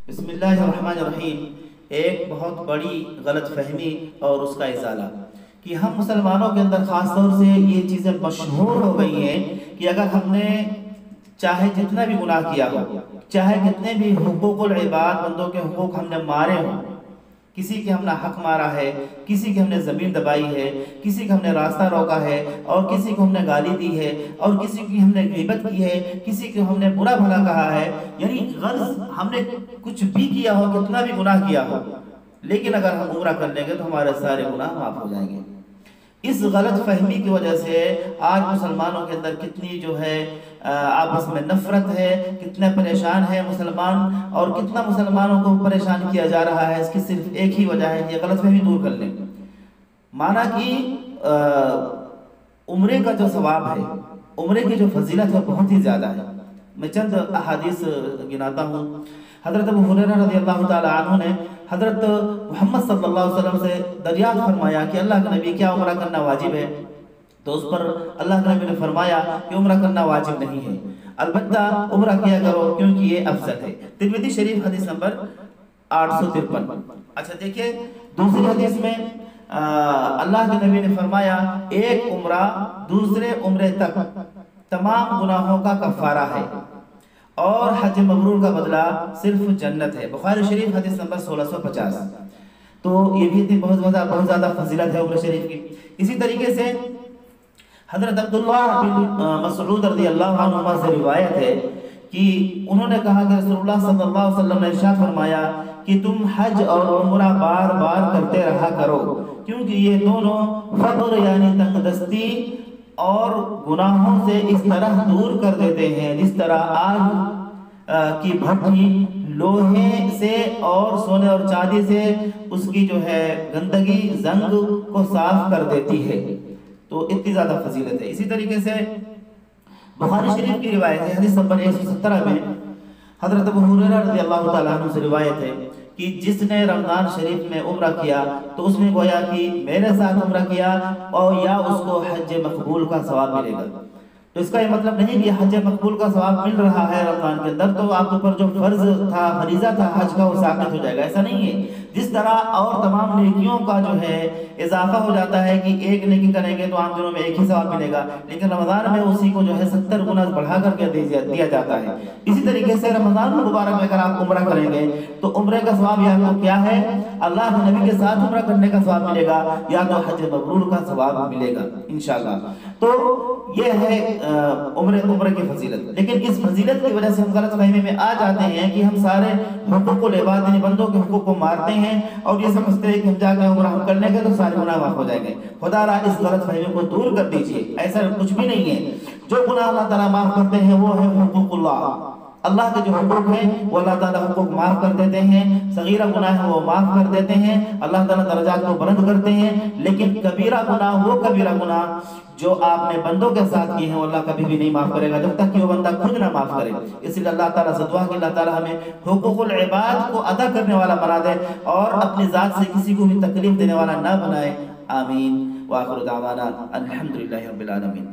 بسم اللہ الرحمن الرحیم۔ ایک بہت بڑی غلط فہمی اور اس کا ازالہ کہ ہم مسلمانوں کے اندر خاص طور سے یہ چیزیں مشہور ہو گئی ہیں کہ اگر ہم نے چاہے جتنا بھی گناہ کیا ہو، چاہے کتنے بھی حقوق العباد بندوں کے حقوق ہم نے مارے ہوں، کسی کے ہم نے حق مارا ہے، کسی کی ہم نے زمین دبائی ہے، کسی کا ہم نے راستہ روکا ہے، اور کسی کو ہم نے گالی دی ہے، اور کسی کی ہم نے غیبت کی ہے، کسی کو ہم نے برا بھلا کہا ہے، یعنی غرض ہم نے کچھ بھی کیا ہو، کتنا بھی گناہ کیا ہو، لیکن اگر ہم عمرہ کر لیں گے تو ہمارے سارے گناہ معاف ہو جائیں گے۔ اس غلط فہمی کی وجہ سے آج مسلمانوں کے اندر کتنی جو ہے آپس میں نفرت ہے، کتنے پریشان ہے مسلمان، اور کتنا مسلمانوں کو پریشان کیا جا رہا ہے۔ اس کی صرف ایک ہی وجہ ہے، یہ غلط فہمی دور کر لیں۔ مانا کہ عمرے کا جو ثواب ہے، عمرے کی جو فضیلت ہے بہت ہی زیادہ ہے۔ میں چند احادیث گناتا ہوں۔ حضرت ابو ہریرہ رضی اللہ تعالی عنہ نے حضرت محمد صلی اللہ علیہ وسلم سے دریافت فرمایا کہ اللہ کے نبی کیا عمرہ کرنا واجب ہے؟ تو اس پر اللہ کے نبی نے فرمایا کہ عمرہ کرنا واجب نہیں ہے، البتہ عمرہ کیا کرو کیونکہ یہ افضل ہے۔ ترمذی شریف حدیث نمبر 853۔ اچھا دیکھیں دوسری حدیث میں اللہ کے نبی نے فرمایا ایک عمرہ دوسرے عمرے تک تمام گناہوں کا کفارہ ہے، اور حج مبرور کا بدلہ صرف جنت ہے۔ بخاری شریف حدیث نمبر 1650۔ تو یہ بھی بہت زیادہ فضیلت ہے عمرہ شریف کی۔ اسی طریقے سے حضرت عبداللہ بن مسعود رضی اللہ عنہ سے روایت ہے کہ انہوں نے کہا کہ رسول اللہ صلی اللہ علیہ وسلم نے ارشاد فرمایا کہ تم حج اور عمرہ بار بار کرتے رہا کرو، کیونکہ یہ دونوں فقر یعنی تنگ دستی اور گناہوں سے اس طرح دور کر دیتے ہیں جس طرح آگ کی بھٹی لوہے سے اور سونے اور چاندی سے اس کی جو ہے گندگی زنگ کو صاف کر دیتی ہے۔ تو اتنی زیادہ فضیلت ہے۔ اسی طریقے سے بخاری شریف کی روایت ہے، حدیث نمبر 117 میں حضرت ابو ہریرہ رضی اللہ تعالیٰ عنہ سے روایت ہے کہ جس نے رمضان شریف میں عمرہ کیا تو اس نے گویا کہ میرے ساتھ عمرہ کیا، اور یا اس کو حج مقبول کا ثواب ملے گا۔ تو اس کا یہ مطلب نہیں کہ حج مقبول کا ثواب مل رہا ہے رمضان کے اندر تو آپ کے اوپر جو فرض تھا، فریضہ تھا حج کا، وہ ساقط ہو جائے گا، ایسا نہیں ہے۔ جس طرح اور تمام نیکیوں کا جو ہے اضافہ ہو جاتا ہے کہ ایک نیکی کریں گے تو عام دنوں میں ایک ہی ثواب ملے گا، لیکن رمضان میں اسی کو جو ہے 70 گنا بڑھا کر کے دیا جاتا ہے۔ اسی طریقے سے رمضان المبارک میں اگر آپ عمرہ کریں گے تو عمرے کا ثواب یا تو کیا ہے، اللہ کے نبی کے ساتھ عمرہ کرنے کا ثواب ملے گا، یا تو حج مبرور کا ثواب ملے گا انشاءاللہ۔ تو یہ ہے عمرے کی فضیلت۔ لیکن اس فضیلت کی وجہ سے ہم غلط فہمی میں آ جاتے ہیں کہ ہم سارے حقوق العباد یعنی بندوں کے حقوق کو مارتے ہیں، اور یہ سمجھتے ہیں کہ ہم جا کے عمرہ کر لیں گے تو سارے گناہ معاف ہو جائیں گے۔ خدا را اس غلط فہمی کو دور کر دیجیے، ایسا کچھ بھی نہیں ہے۔ جو گناہ اللہ تعالیٰ معاف کرتے ہیں وہ ہے حقوق اللہ، اللہ کے جو حقوق ہیں وہ اللہ تعالیٰ حقوق معاف کر دیتے ہیں، صغیرہ گناہ ہے وہ معاف کر دیتے ہیں، اللہ تعالیٰ درجات کو بلند کرتے ہیں، لیکن کبیرہ گناہ، وہ کبیرہ گناہ جو آپ نے بندوں کے ساتھ کیے ہیں وہ اللہ کبھی بھی نہیں معاف کرے گا جب تک کہ وہ بندہ خود نہ معاف کرے۔ اس لیے اللہ تعالیٰ سے دعا کہ اللہ تعالیٰ ہمیں حقوق العباد کو ادا کرنے والا بنا دے اور اپنی ذات سے کسی کو بھی تکلیف دینے والا نہ بنائے، آمین۔ وآخر دعوانا الحمدللہ رب العالمین۔